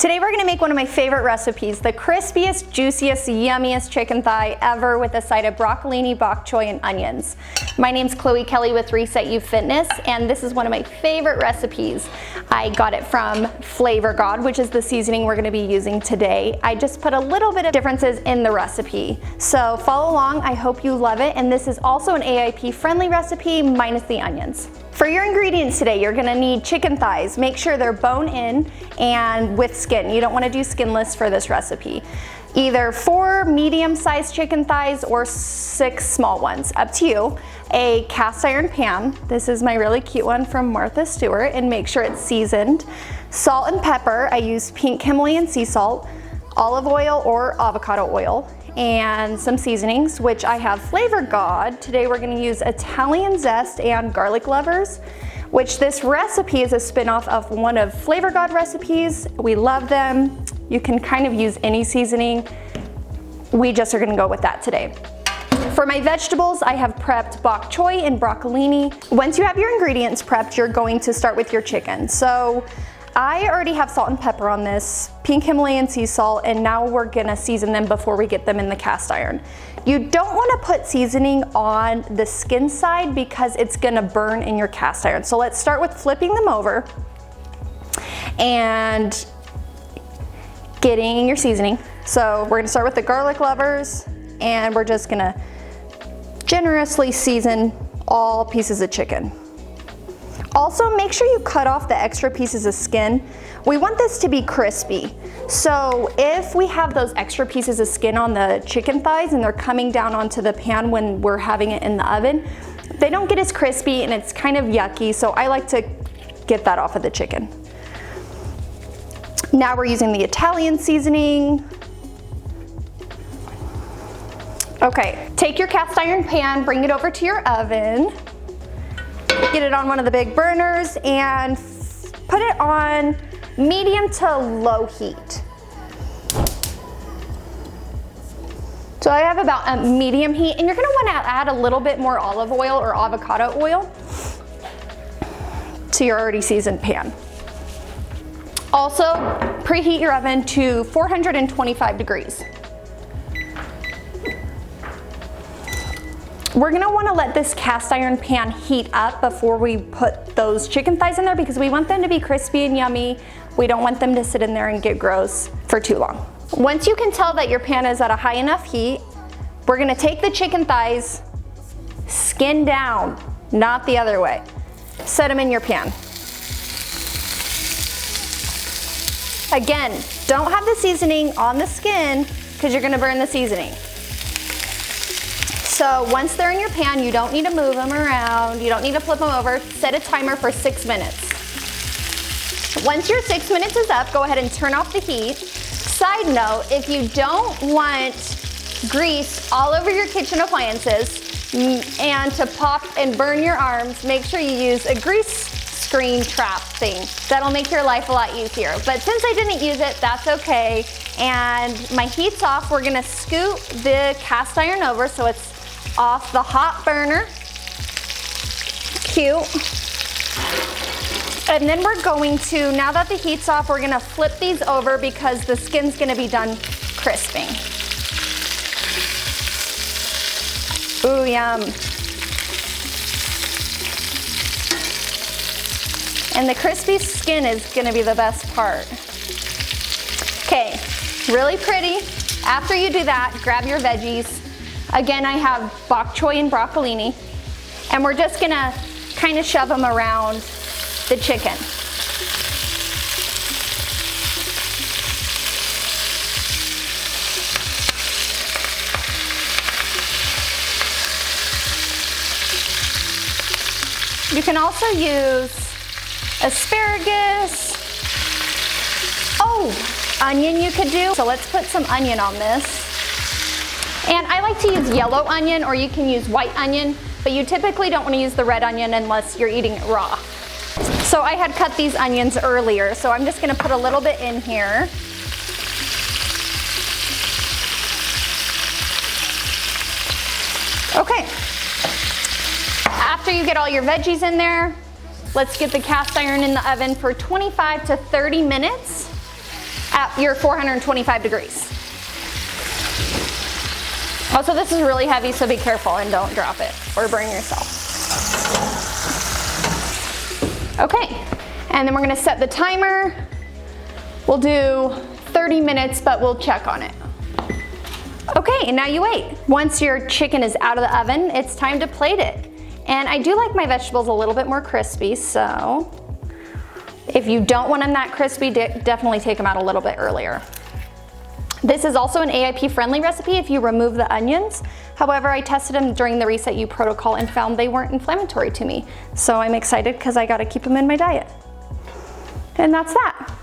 Today we're gonna make one of my favorite recipes, the crispiest, juiciest, yummiest chicken thigh ever with a side of broccolini, bok choy, and onions. My name's Kelly with ResetU Fitness, and this is one of my favorite recipes. I got it from Flavor God, which is the seasoning we're gonna be using today. I just put a little bit of differences in the recipe. So follow along, I hope you love it, and this is also an AIP friendly recipe minus the onions. For your ingredients today, you're gonna need chicken thighs. Make sure they're bone in and with skin. You don't wanna do skinless for this recipe. Either 4 medium-sized chicken thighs or 6 small ones, up to you. A cast iron pan. This is my really cute one from Martha Stewart, and make sure it's seasoned. Salt and pepper, I use pink Himalayan sea salt, olive oil or avocado oil, and some seasonings, which I have Flavor God. Today we're gonna use Italian zest and garlic lovers, which this recipe is a spin-off of one of Flavor God recipes. We love them. You can kind of use any seasoning. We just are gonna go with that today. For my vegetables, I have prepped bok choy and broccolini. Once you have your ingredients prepped, you're going to start with your chicken. So I already have salt and pepper on this, pink Himalayan sea salt, and now we're gonna season them before we get them in the cast iron. You don't wanna put seasoning on the skin side because it's gonna burn in your cast iron. So let's start with flipping them over and getting your seasoning. So we're gonna start with the garlic lovers, and we're just gonna generously season all pieces of chicken. Also, make sure you cut off the extra pieces of skin. We want this to be crispy. So if we have those extra pieces of skin on the chicken thighs and they're coming down onto the pan when we're having it in the oven, they don't get as crispy and it's kind of yucky, so I like to get that off of the chicken. Now we're using the Italian seasoning. Okay, take your cast iron pan, bring it over to your oven. Get it on one of the big burners and put it on medium to low heat. So I have about a medium heat, and you're gonna wanna add a little bit more olive oil or avocado oil to your already seasoned pan. Also, preheat your oven to 425 degrees. We're gonna wanna let this cast iron pan heat up before we put those chicken thighs in there because we want them to be crispy and yummy. We don't want them to sit in there and get gross for too long. Once you can tell that your pan is at a high enough heat, we're gonna take the chicken thighs, skin down, not the other way. Set them in your pan. Again, don't have the seasoning on the skin because you're gonna burn the seasoning. So once they're in your pan, you don't need to move them around. You don't need to flip them over. Set a timer for 6 minutes. Once your 6 minutes is up, go ahead and turn off the heat. Side note, if you don't want grease all over your kitchen appliances and to pop and burn your arms, make sure you use a grease screen trap thing. That'll make your life a lot easier. But since I didn't use it, that's okay. And my heat's off. We're gonna scoot the cast iron over so it's off the hot burner. Cute. And then we're going to, now that the heat's off, we're gonna flip these over because the skin's gonna be done crisping. Ooh, yum. And the crispy skin is gonna be the best part. Okay, really pretty. After you do that, grab your veggies. Again, I have bok choy and broccolini, and we're just gonna kind of shove them around the chicken. You can also use asparagus. Oh, onion you could do. So let's put some onion on this. And I like to use yellow onion, or you can use white onion, but you typically don't want to use the red onion unless you're eating it raw. So I had cut these onions earlier, so I'm just gonna put a little bit in here. Okay. After you get all your veggies in there, let's get the cast iron in the oven for 25 to 30 minutes. at your 425 degrees. Also, this is really heavy, so be careful and don't drop it or burn yourself. Okay, and then we're gonna set the timer. We'll do 30 minutes, but we'll check on it. Okay, and now you wait. Once your chicken is out of the oven, it's time to plate it. And I do like my vegetables a little bit more crispy, so if you don't want them that crispy, definitely take them out a little bit earlier. This is also an AIP friendly recipe if you remove the onions. However, I tested them during the ResetU protocol and found they weren't inflammatory to me. So I'm excited because I gotta keep them in my diet. And that's that.